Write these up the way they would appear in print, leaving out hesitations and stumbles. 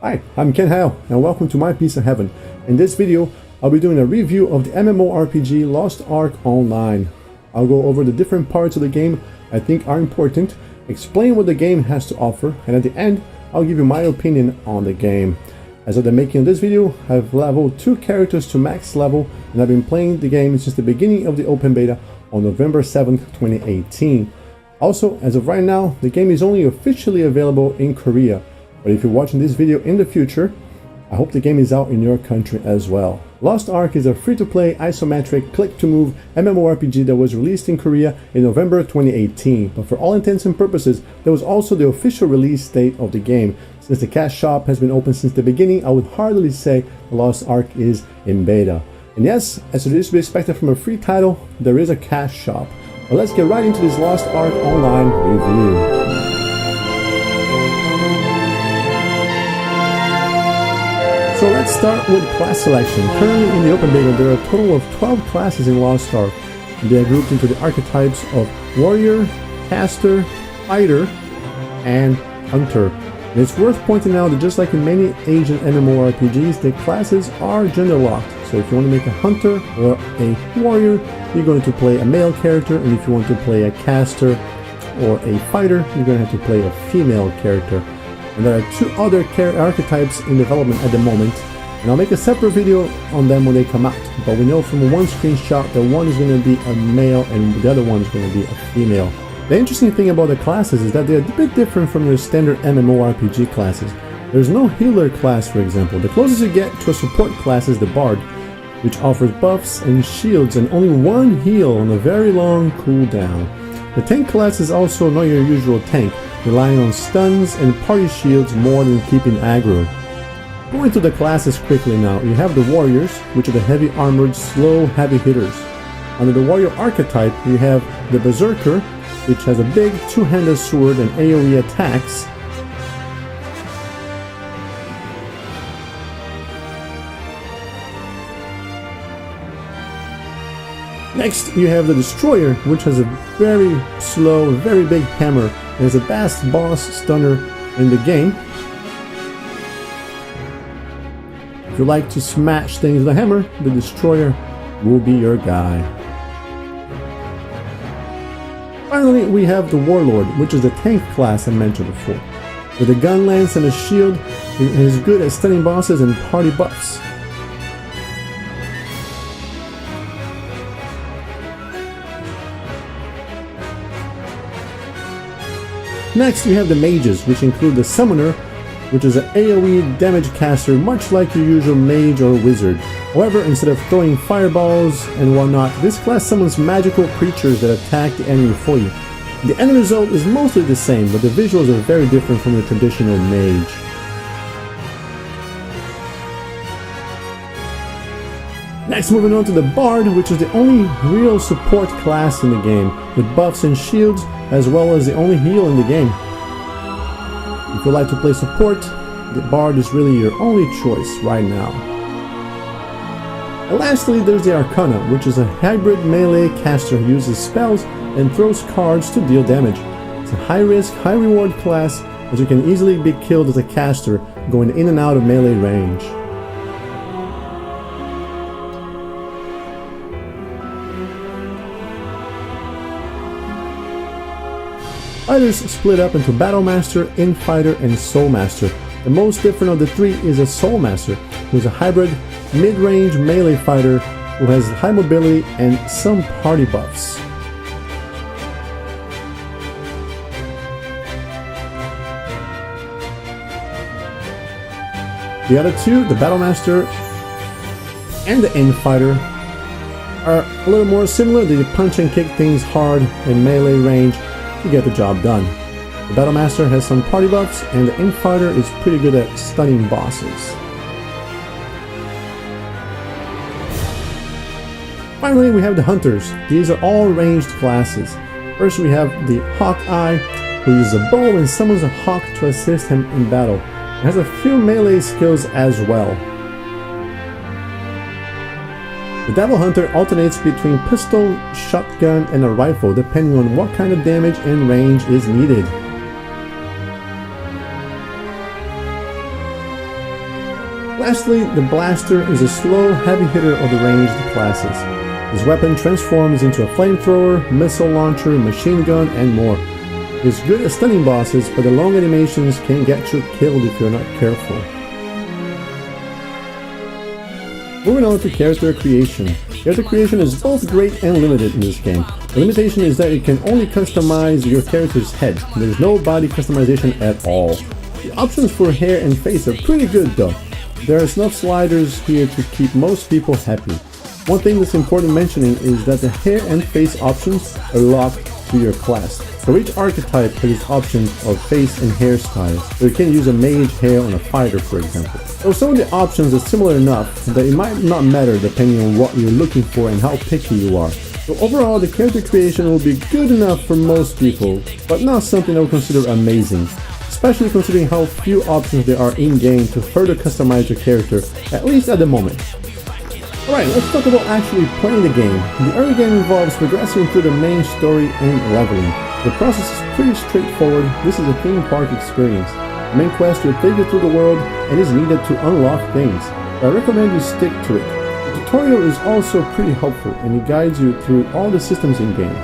Hi, I'm Ken Hale, and welcome to My Piece of Heaven. In this video, I'll be doing a review of the MMORPG Lost Ark Online. I'll go over the different parts of the game I think are important, explain what the game has to offer, and at the end, I'll give you my opinion on the game. As of the making of this video, I've leveled 2 characters to max level, and I've been playing the game since the beginning of the open beta on November 7th, 2018. Also, as of right now, the game is only officially available in Korea. But if you're watching this video in the future, I hope the game is out in your country as well. Lost Ark is a free-to-play isometric click-to-move MMORPG that was released in Korea in November 2018. But for all intents and purposes, there was also the official release date of the game. Since the cash shop has been open since the beginning, I would hardly say Lost Ark is in beta. And yes, as it is to be expected from a free title, there is a cash shop. But let's get right into this Lost Ark Online review. So let's start with class selection. Currently in the open beta, there are a total of 12 classes in Lost Ark. They are grouped into the archetypes of warrior, caster, fighter, and hunter. And it's worth pointing out that just like in many Asian MMORPGs, the classes are gender locked. So if you want to make a hunter or a warrior, you're going to play a male character, and if you want to play a caster or a fighter, you're going to have to play a female character. And there are 2 other archetypes in development at the moment, and I'll make a separate video on them when they come out. But we know from one screenshot that one is going to be a male and the other one is going to be a female. The interesting thing about the classes is that they're a bit different from your standard MMORPG classes. There's no healer class, for example. The closest you get to a support class is the Bard, which offers buffs and shields and only 1 heal on a very long cooldown. The tank class is also not your usual tank, relying on stuns and party shields more than keeping aggro. Going through the classes quickly now, you have the warriors, which are the heavy armored, slow, heavy hitters. Under the warrior archetype, you have the berserker, which has a big 2-handed sword and AoE attacks. Next, you have the destroyer, which has a very slow, very big hammer, and is the best boss stunner in the game. If you like to smash things with a hammer, the destroyer will be your guy. Finally, we have the warlord, which is the tank class I mentioned before. With a gun lance and a shield, it is good at stunning bosses and party buffs. Next, we have the mages, which include the summoner, which is an AoE damage caster, much like your usual mage or wizard. However, instead of throwing fireballs and whatnot, this class summons magical creatures that attack the enemy for you. The end result is mostly the same, but the visuals are very different from the traditional mage. Next, moving on to the Bard, which is the only real support class in the game, with buffs and shields, as well as the only heal in the game. If you like to play support, the Bard is really your only choice right now. And lastly, there's the Arcana, which is a hybrid melee caster who uses spells and throws cards to deal damage. It's a high-risk, high-reward class, as you can easily be killed as a caster going in and out of melee range. Fighters split up into Battle Master, Infighter, and Soul Master. The most different of the 3 is a Soul Master, who is a hybrid, mid-range melee fighter who has high mobility and some party buffs. The other 2, the Battle Master and the Infighter, are a little more similar. They punch and kick things hard in melee range to get the job done. The Battle Master has some party buffs, and the Infighter is pretty good at stunning bosses. Finally, we have the Hunters. These are all ranged classes. First, we have the Hawkeye, who uses a bow and summons a hawk to assist him in battle. It has a few melee skills as well. The Devil Hunter alternates between pistol, shotgun, and a rifle depending on what kind of damage and range is needed. Lastly, the blaster is a slow, heavy hitter of the ranged classes. His weapon transforms into a flamethrower, missile launcher, machine gun, and more. He's good at stunning bosses, but the long animations can get you killed if you're not careful. Moving on to character creation. Character creation is both great and limited in this game. The limitation is that you can only customize your character's head. There's no body customization at all. The options for hair and face are pretty good though. There are enough sliders here to keep most people happy. One thing that's important mentioning is that the hair and face options are locked to your class. So each archetype has options of face and hairstyles, so you can use a mage hair on a fighter, for example. So some of the options are similar enough that it might not matter depending on what you're looking for and how picky you are. So overall, the character creation will be good enough for most people, but not something I would consider amazing, especially considering how few options there are in-game to further customize your character, at least at the moment. Alright, let's talk about actually playing the game. The early game involves progressing through the main story and leveling. The process is pretty straightforward. This is a theme park experience. The main quest will take you through the world and is needed to unlock things. I recommend you stick to it. The tutorial is also pretty helpful and it guides you through all the systems in-game.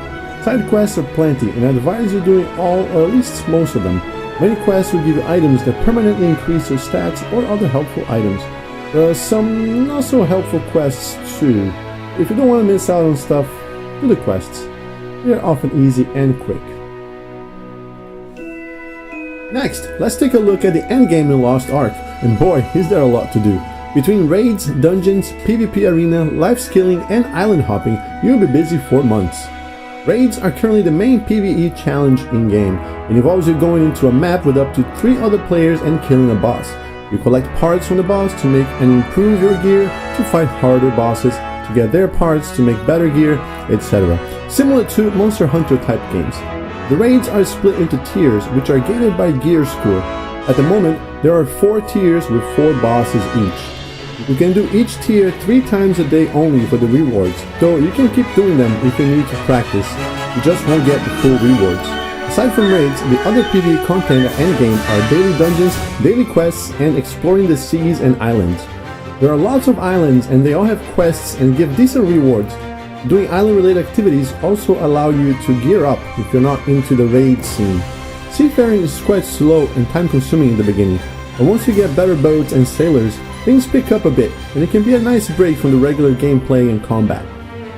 Side quests are plenty and I advise you doing all or at least most of them. Many quests will give you items that permanently increase your stats or other helpful items. There are some not so helpful quests too. If you don't want to miss out on stuff, do the quests. They are often easy and quick. Next, let's take a look at the endgame in Lost Ark, and boy, is there a lot to do. Between raids, dungeons, PvP arena, life skilling, and island hopping, you'll be busy for months. Raids are currently the main PvE challenge in-game. It involves you going into a map with up to 3 other players and killing a boss. You collect parts from the boss to make and improve your gear, to fight harder bosses, to get their parts to make better gear, etc. Similar to Monster Hunter type games. The raids are split into tiers, which are gated by gear score. At the moment, there are 4 tiers with 4 bosses each. You can do each tier 3 times a day only for the rewards, though you can keep doing them if you need to practice. You just won't get the full rewards. Aside from raids, the other PvE content at endgame are daily dungeons, daily quests, and exploring the seas and islands. There are lots of islands and they all have quests and give decent rewards. Doing island-related activities also allow you to gear up if you're not into the raid scene. Seafaring is quite slow and time-consuming in the beginning, but once you get better boats and sailors, things pick up a bit, and it can be a nice break from the regular gameplay and combat.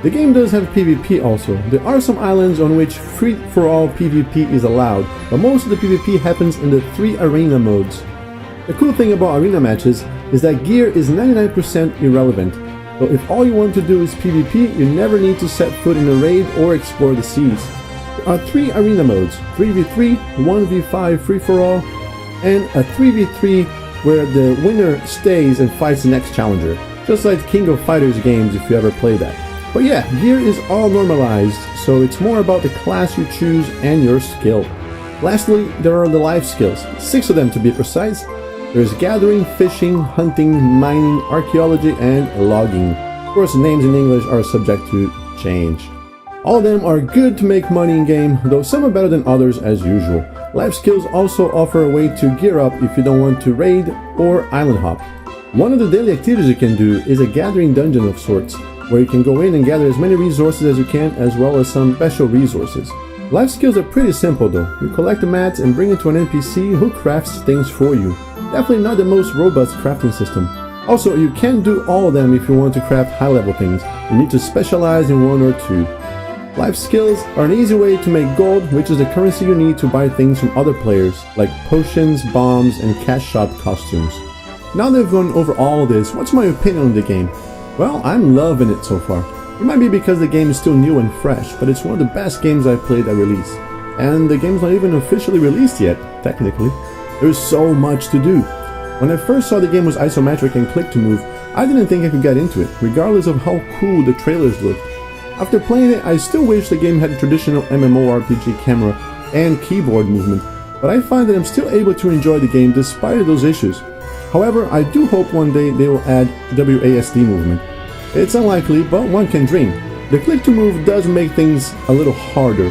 The game does have PvP also. There are some islands on which free-for-all PvP is allowed, but most of the PvP happens in the 3 arena modes. The cool thing about arena matches is that gear is 99% irrelevant, so if all you want to do is PvP, you never need to set foot in a raid or explore the seas. There are 3 arena modes, 3v3, 1v5 free-for-all, and a 3v3 where the winner stays and fights the next challenger, just like King of Fighters games if you ever play that. But yeah, gear is all normalized, so it's more about the class you choose and your skill. Lastly, there are the life skills, 6 of them to be precise. There's gathering, fishing, hunting, mining, archaeology, and logging. Of course, names in English are subject to change. All of them are good to make money in-game, though some are better than others as usual. Life skills also offer a way to gear up if you don't want to raid or island hop. One of the daily activities you can do is a gathering dungeon of sorts, where you can go in and gather as many resources as you can, as well as some special resources. Life skills are pretty simple though. You collect the mats and bring it to an NPC who crafts things for you. Definitely not the most robust crafting system. Also, you can't do all of them if you want to craft high-level things. You need to specialize in 1 or 2. Life skills are an easy way to make gold, which is the currency you need to buy things from other players, like potions, bombs, and cash shop costumes. Now that I've gone over all this, what's my opinion on the game? Well, I'm loving it so far. It might be because the game is still new and fresh, but it's one of the best games I've played at release. And the game's not even officially released yet, technically. There's so much to do. When I first saw the game was isometric and click to move, I didn't think I could get into it, regardless of how cool the trailers looked. After playing it, I still wish the game had a traditional MMORPG camera and keyboard movement, but I find that I'm still able to enjoy the game despite those issues. However, I do hope one day they will add WASD movement. It's unlikely, but one can dream. The click to move does make things a little harder,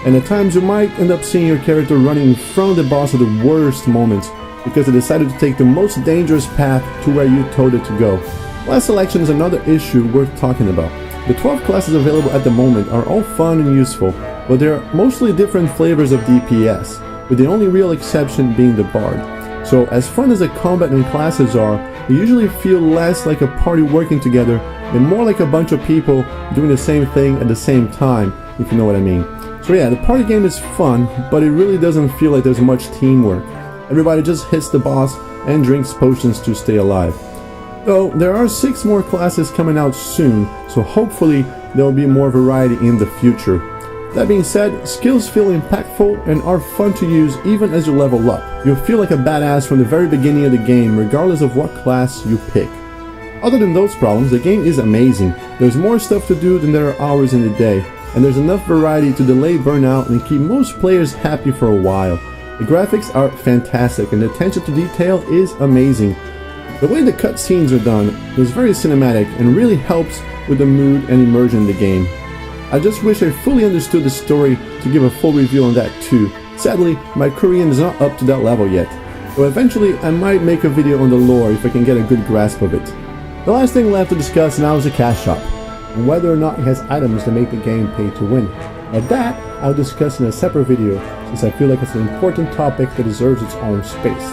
and at times you might end up seeing your character running in front of the boss at the worst moments, because it decided to take the most dangerous path to where you told it to go. Class selection is another issue worth talking about. The 12 classes available at the moment are all fun and useful, but they are mostly different flavors of DPS, with the only real exception being the Bard. So as fun as the combat and classes are, they usually feel less like a party working together and more like a bunch of people doing the same thing at the same time, if you know what I mean. So yeah, the party game is fun, but it really doesn't feel like there's much teamwork. Everybody just hits the boss and drinks potions to stay alive. Though there are 6 more classes coming out soon, so hopefully there will be more variety in the future. That being said, skills feel impactful and are fun to use even as you level up. You'll feel like a badass from the very beginning of the game, regardless of what class you pick. Other than those problems, the game is amazing. There's more stuff to do than there are hours in the day, and there's enough variety to delay burnout and keep most players happy for a while. The graphics are fantastic and the attention to detail is amazing. The way the cutscenes are done is very cinematic and really helps with the mood and immersion in the game. I just wish I fully understood the story to give a full review on that too. Sadly, my Korean is not up to that level yet, so eventually I might make a video on the lore if I can get a good grasp of it. The last thing left to discuss now is the cash shop, and whether or not it has items that make the game pay to win. But that I'll discuss in a separate video, since I feel like it's an important topic that deserves its own space.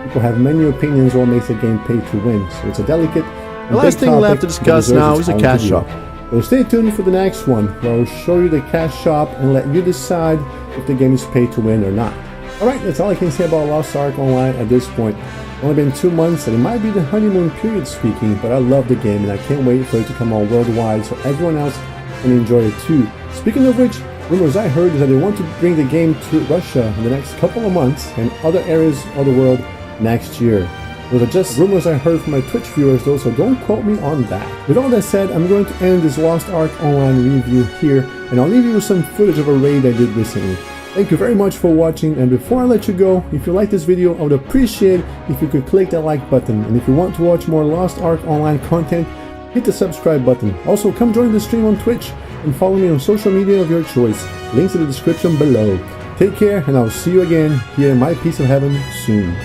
People have many opinions on what makes a game pay to win, so it's a delicate and the last thing left to discuss now is the cash shop. So stay tuned for the next one, where I'll show you the cash shop and let you decide if the game is pay to win or not. Alright, that's all I can say about Lost Ark Online at this point. It's only been 2 months and it might be the honeymoon period speaking, but I love the game and I can't wait for it to come out worldwide so everyone else can enjoy it too. Speaking of which, rumors I heard is that they want to bring the game to Russia in the next couple of months and other areas of the world next year. Those are just rumors I heard from my Twitch viewers though, so don't quote me on that. With all that said, I'm going to end this Lost Ark Online review here, and I'll leave you with some footage of a raid I did recently. Thank you very much for watching, and before I let you go, if you like this video, I would appreciate if you could click that like button, and if you want to watch more Lost Ark Online content, hit the subscribe button. Also, come join the stream on Twitch, and follow me on social media of your choice. Links in the description below. Take care, and I'll see you again here in my piece of heaven soon.